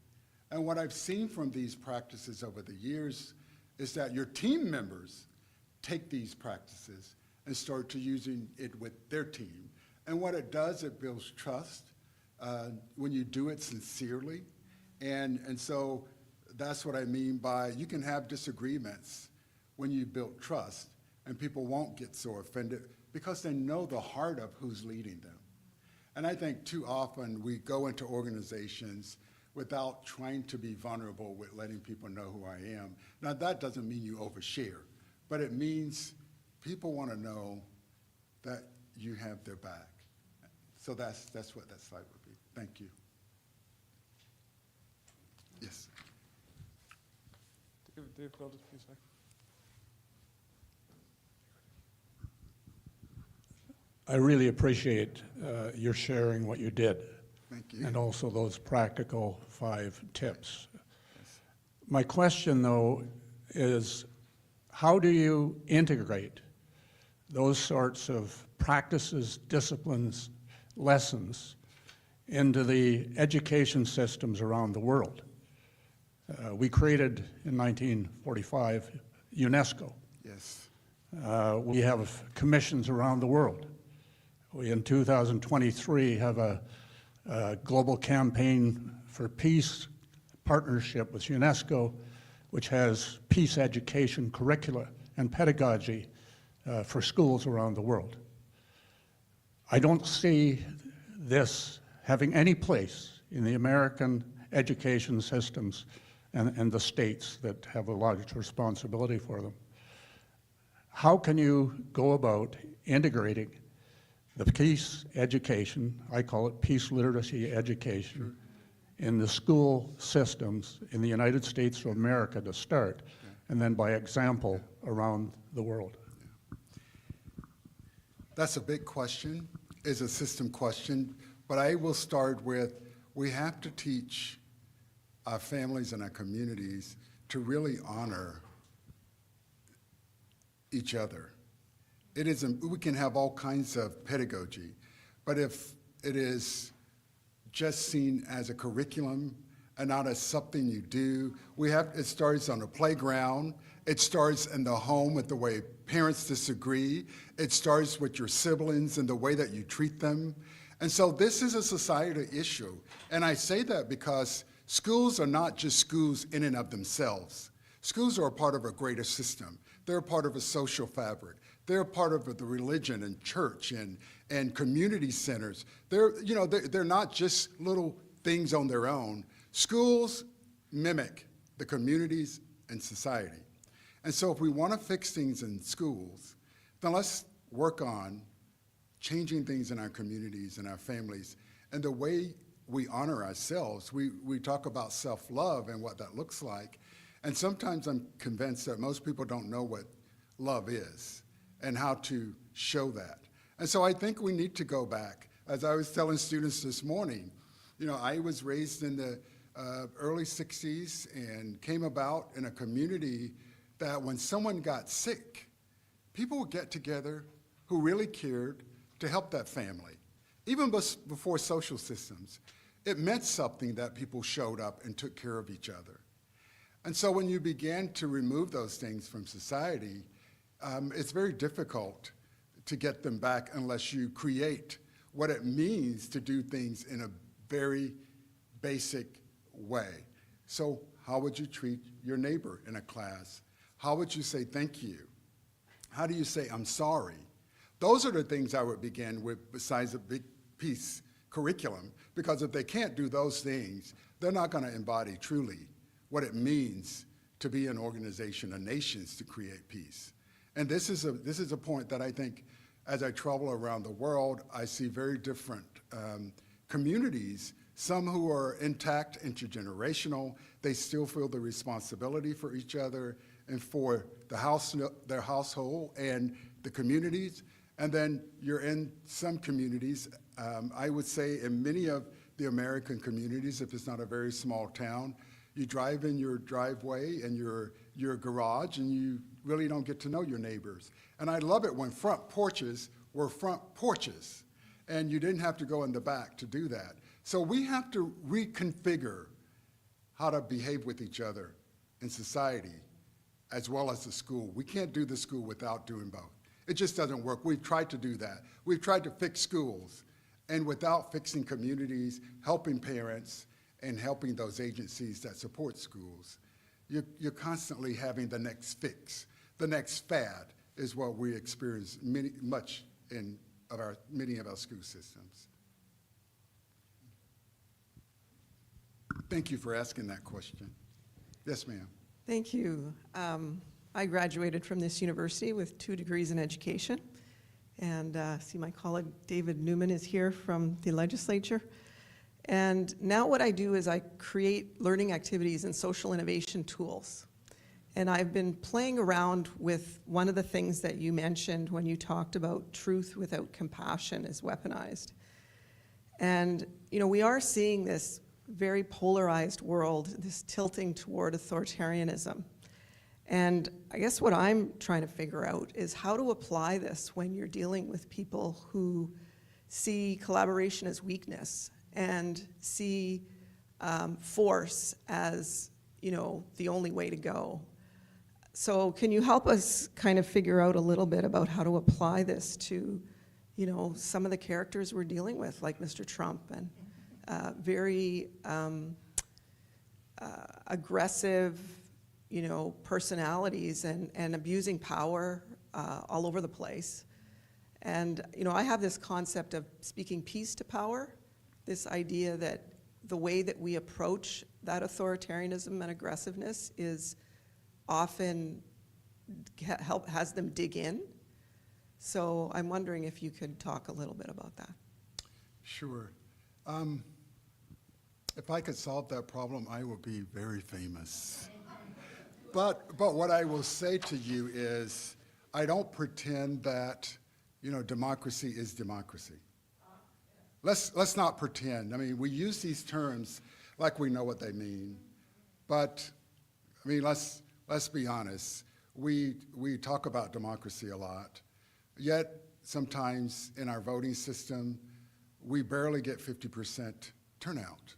And what I've seen from these practices over the years is that your team members take these practices and start to using it with their team. And what it does, it builds trust when you do it sincerely. And so that's what I mean by you can have disagreements when you build trust, and people won't get so offended because they know the heart of who's leading them. And I think too often we go into organizations without trying to be vulnerable with letting people know who I am. Now, that doesn't mean you overshare, but it means people want to know that you have their back. So that's what that slide would be. Thank you. Yes. Dave, hold just a second. I really appreciate your sharing what you did. Thank you. And also those practical 5 tips. My question, though, is how do you integrate those sorts of practices, disciplines, lessons into the education systems around the world? We created in 1945 UNESCO. Yes. We have commissions around the world. We, in 2023, have a global campaign for peace partnership with UNESCO, which has peace education curricula and pedagogy for schools around the world. I don't see this having any place in the American education systems and the states that have a large responsibility for them. How can you go about integrating the peace education, I call it peace literacy education, in the school systems in the United States of America to start, and then by example around the world? That's a big question. It's a system question, but I will start with, we have to teach our families and our communities to really honor each other. It isn't, we can have all kinds of pedagogy, but if it is just seen as a curriculum and not as something you do, it starts on the playground, it starts in the home with the way parents disagree, it starts with your siblings and the way that you treat them. And so this is a societal issue. And I say that because schools are not just schools in and of themselves. Schools are a part of a greater system. They're a part of a social fabric. They're a part of the religion and church and community centers. They're not just little things on their own. Schools mimic the communities and society. And so if we want to fix things in schools, then let's work on changing things in our communities and our families. And the way we honor ourselves. We talk about self-love and what that looks like. And sometimes I'm convinced that most people don't know what love is and how to show that. And so I think we need to go back. As I was telling students this morning, you know, I was raised in the early 60s and came about in a community that when someone got sick, people would get together who really cared to help that family. Even before social systems, it meant something that people showed up and took care of each other. And so when you began to remove those things from society, it's very difficult to get them back unless you create what it means to do things in a very basic way. So how would you treat your neighbor in a class? How would you say thank you? How do you say I'm sorry? Those are the things I would begin with besides a big piece curriculum, because if they can't do those things, they're not going to embody truly what it means to be an organization of nations to create peace. And this is a point that I think as I travel around the world, I see very different communities, some who are intact, intergenerational, they still feel the responsibility for each other and for their household and the communities. And then you're in some communities, I would say in many of the American communities, if it's not a very small town, you drive in your driveway and your garage and you really don't get to know your neighbors. And I love it when front porches were front porches and you didn't have to go in the back to do that. So we have to reconfigure how to behave with each other in society as well as the school. We can't do the school without doing both. It just doesn't work. We've tried to do that. We've tried to fix schools, and without fixing communities, helping parents, and helping those agencies that support schools, you're constantly having the next fix. The next fad is what we experience many of our school systems. Thank you for asking that question. Yes, ma'am. Thank you. I graduated from this university with 2 degrees in education. And see my colleague David Newman is here from the legislature. And now what I do is I create learning activities and social innovation tools. And I've been playing around with one of the things that you mentioned when you talked about truth without compassion is weaponized. And, you know, we are seeing this very polarized world, this tilting toward authoritarianism. And I guess what I'm trying to figure out is how to apply this when you're dealing with people who see collaboration as weakness and see force as, you know, the only way to go. So can you help us kind of figure out a little bit about how to apply this to, you know, some of the characters we're dealing with, like Mr. Trump, and very aggressive, you know, personalities and abusing power all over the place. And, you know, I have this concept of speaking peace to power, this idea that the way that we approach that authoritarianism and aggressiveness is often has them dig in. So I'm wondering if you could talk a little bit about that. Sure. If I could solve that problem, I would be very famous. But what I will say to you is, I don't pretend that, you know, democracy is democracy. Let's not pretend. I mean, we use these terms like we know what they mean, but I mean, let's be honest. We talk about democracy a lot, yet sometimes in our voting system, we barely get 50% turnout.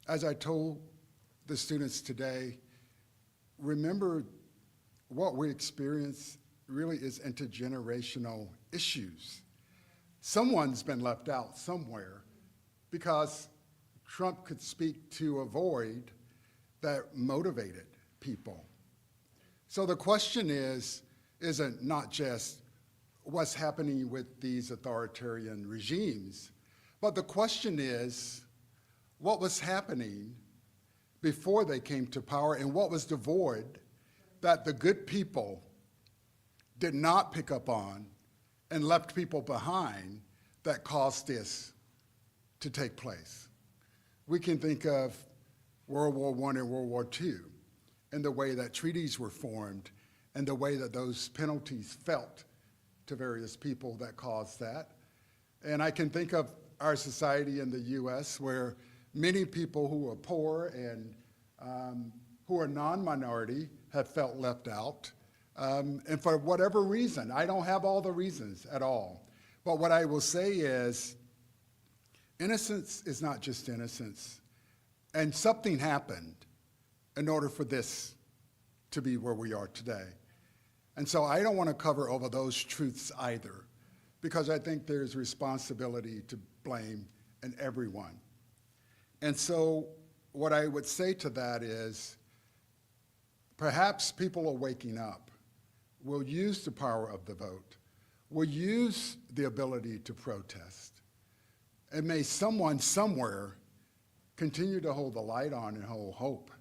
As I told the students today, remember what we experience really is intergenerational issues. Someone's been left out somewhere because Trump could speak to a void that motivated people. So the question isn't not just what's happening with these authoritarian regimes, but the question is what was happening before they came to power and what was the void that the good people did not pick up on and left people behind that caused this to take place. We can think of World War I and World War II and the way that treaties were formed and the way that those penalties felt to various people that caused that. And I can think of our society in the US where many people who are poor and who are non-minority have felt left out. And for whatever reason, I don't have all the reasons at all. But what I will say is, innocence is not just innocence. And something happened in order for this to be where we are today. And so I don't want to cover over those truths either, because I think there's responsibility to blame in everyone. And so what I would say to that is, perhaps people are waking up, will use the power of the vote, will use the ability to protest. And may someone somewhere continue to hold the light on and hold hope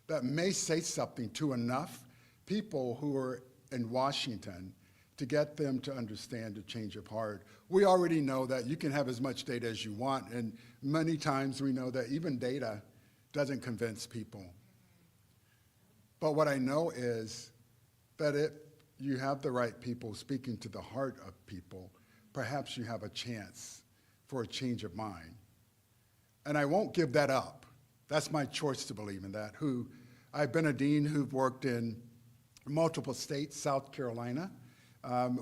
that may say something to enough people who are in Washington to get them to understand a change of heart. We already know that you can have as much data as you want, and many times we know that even data doesn't convince people. But what I know is that if you have the right people speaking to the heart of people, perhaps you have a chance for a change of mind. And I won't give that up. That's my choice to believe in that. I've been a dean who've worked in multiple states, South Carolina,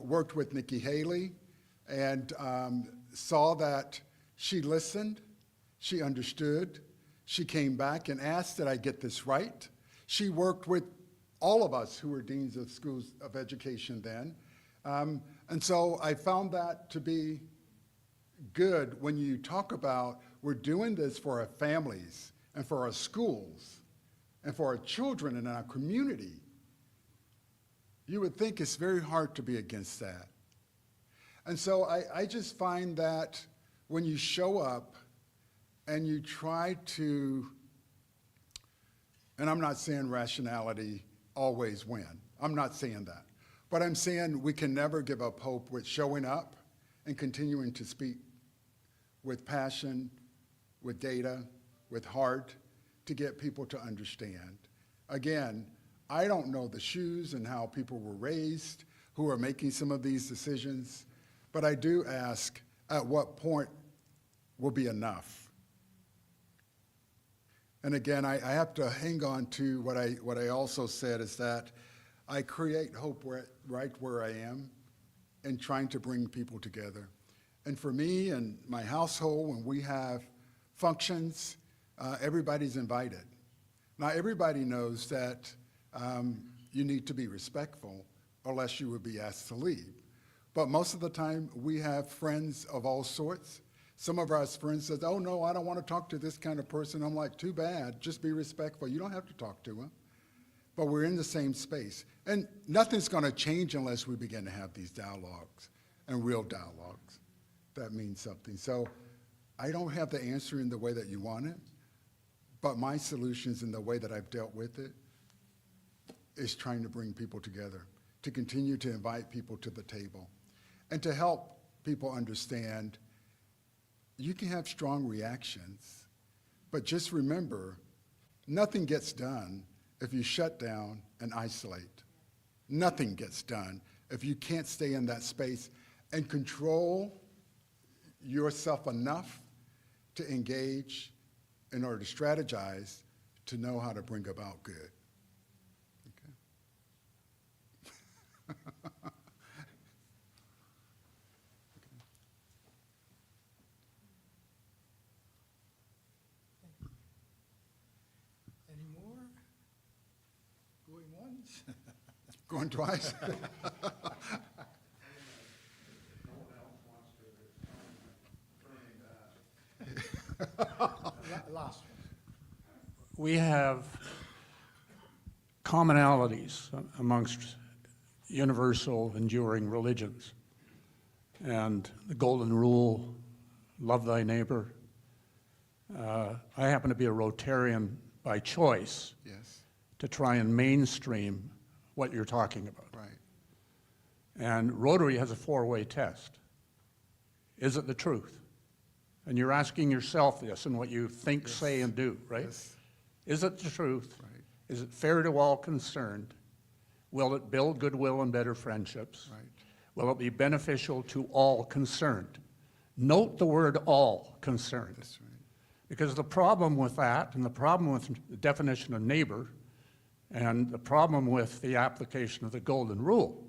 worked with Nikki Haley, and saw that she listened, she understood, she came back and asked, did I get this right? She worked with all of us who were deans of schools of education then. And so I found that to be good when you talk about we're doing this for our families and for our schools and for our children and our community. You would think it's very hard to be against that. And so I just find that when you show up and you try to, and I'm not saying rationality always win. I'm not saying that. But I'm saying we can never give up hope with showing up and continuing to speak with passion, with data, with heart, to get people to understand. Again, I don't know the shoes and how people were raised who are making some of these decisions, but I do ask, at what point will be enough? And again, I have to hang on to what I also said is that I create hope right where I am in trying to bring people together. And for me and my household, when we have functions, everybody's invited. Now, everybody knows that you need to be respectful, or else you would be asked to leave. But most of the time, we have friends of all sorts. Some of our friends says, oh no, I don't want to talk to this kind of person. I'm like, too bad, just be respectful. You don't have to talk to him. But we're in the same space. And nothing's going to change unless we begin to have these dialogues and real dialogues. That means something. So I don't have the answer in the way that you want it, but my solutions in the way that I've dealt with it is trying to bring people together, to continue to invite people to the table, and to help people understand you can have strong reactions, but just remember, nothing gets done if you shut down and isolate. Nothing gets done if you can't stay in that space and control yourself enough to engage in order to strategize to know how to bring about good. Any more? Going once? Going twice? Last one. We have commonalities amongst universal, enduring religions. And the golden rule, love thy neighbor. I happen to be a Rotarian by choice Yes, to try and mainstream what you're talking about. right. And Rotary has a four-way test. Is it the truth? And you're asking yourself this and what you think, Yes. say, and do, right? Yes. Is it the truth? Right. Is it fair to all concerned? Will it build goodwill and better friendships? Right. Will it be beneficial to all concerned? Note the word all concerned. That's right. Because the problem with that, and the problem with the definition of neighbor, and the problem with the application of the golden rule,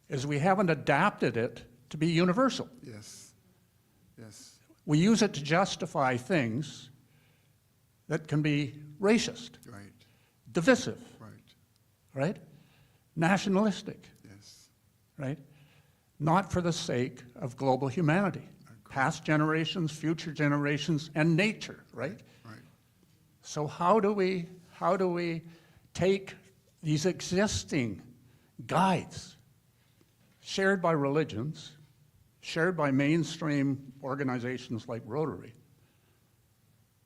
is we haven't adapted it to be universal. Yes. Yes. We use it to justify things that can be racist, Right. divisive, Right. right? Nationalistic, Yes. right? Not for the sake of global humanity, past generations, future generations, and nature, right? Right. So how do we take these existing guides shared by religions, shared by mainstream organizations like Rotary,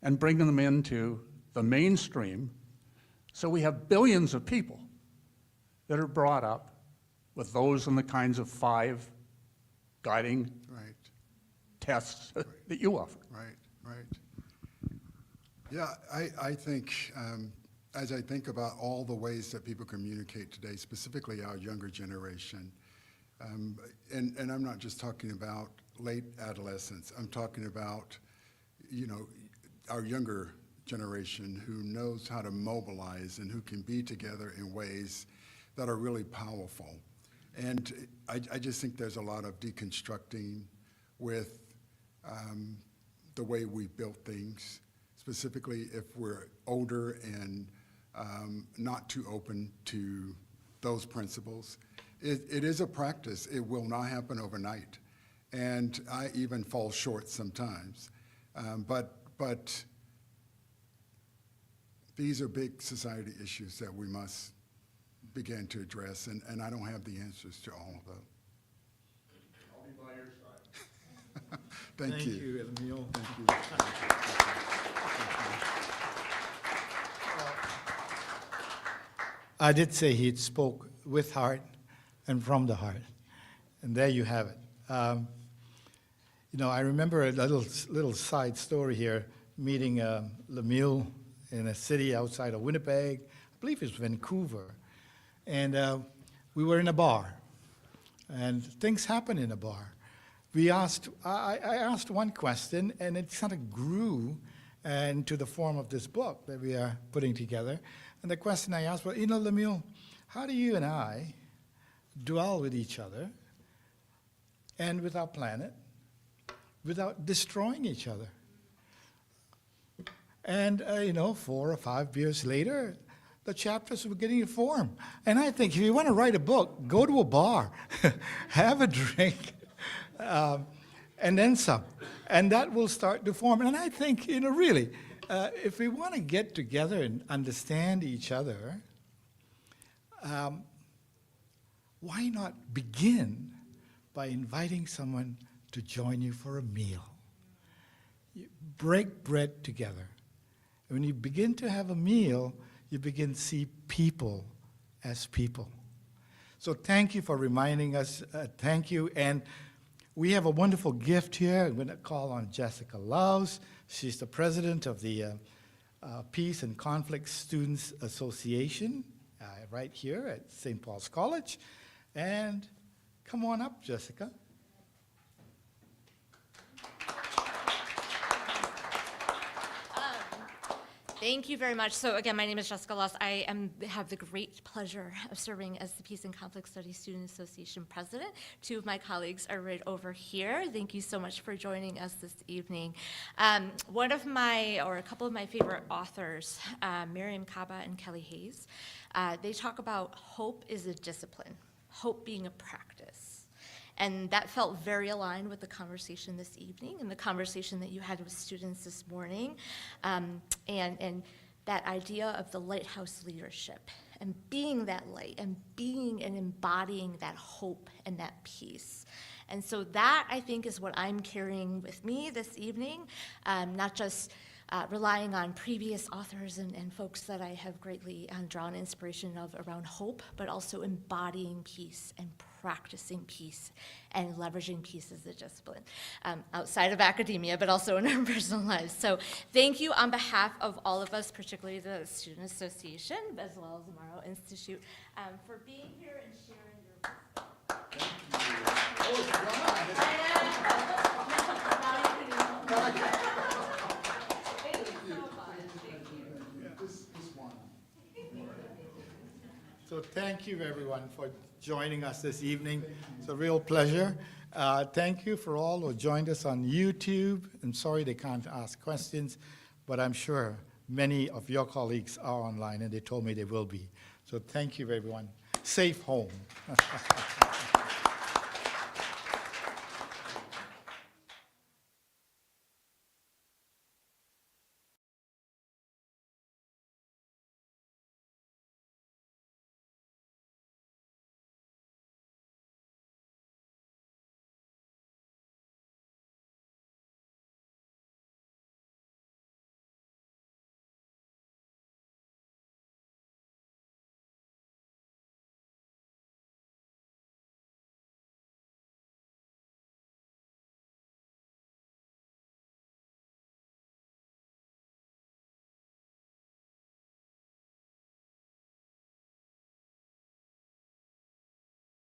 and bring them into the mainstream so we have billions of people that are brought up with those and the kinds of 5 guiding Right. tests that you offer? Right, right. Yeah, I think, as I think about all the ways that people communicate today, specifically our younger generation, and I'm not just talking about late adolescence, I'm talking about, our younger generation who knows how to mobilize and who can be together in ways that are really powerful. And I just think there's a lot of deconstructing with the way we built things, specifically if we're older and not too open to those principles. It is a practice. It will not happen overnight. And I even fall short sometimes. But these are big society issues that we must begin to address, and I don't have the answers to all of them. I'll be by your side. Thank you. Thank you, Lemuel. I did say he spoke with heart and from the heart, and there you have it. I remember a little side story here, meeting Lemuel in a city outside of Winnipeg. I believe it was Vancouver, and we were in a bar, and things happen in a bar. I asked one question, and it kind of grew into the form of this book that we are putting together. And the question I asked was, Lemuel, how do you and I dwell with each other and with our planet without destroying each other? And, 4 or 5 years later, the chapters were getting to form. And I think if you want to write a book, go to a bar, have a drink, and then some. And that will start to form. And I think, really, if we want to get together and understand each other, why not begin by inviting someone to join you for a meal? You break bread together. And when you begin to have a meal, you begin to see people as people. So thank you for reminding us. Thank you. And we have a wonderful gift here. I'm going to call on Jessica Laus. She's the president of the Peace and Conflict Students Association right here at St. Paul's College. And come on up, Jessica. Thank you very much. So again, my name is Jessica Laus. I have the great pleasure of serving as the Peace and Conflict Studies Student Association president. 2 of my colleagues are right over here. Thank you so much for joining us this evening. A couple of my favorite authors, Miriam Kaba and Kelly Hayes, they talk about hope is a discipline, hope being a practice. And that felt very aligned with the conversation this evening and the conversation that you had with students this morning. And that idea of the lighthouse leadership and being that light and being and embodying that hope and that peace. And so that, I think, is what I'm carrying with me this evening, not just relying on previous authors and folks that I have greatly drawn inspiration of around hope, but also embodying peace and practicing peace and leveraging peace as a discipline outside of academia, but also in our personal lives. So thank you on behalf of all of us, particularly the Student Association, as well as the Morrow Institute, for being here and sharing your So thank you, everyone, for joining us this evening. It's a real pleasure. Thank you for all who joined us on YouTube. I'm sorry they can't ask questions, but I'm sure many of your colleagues are online, and they told me they will be. So thank you, everyone. Safe home.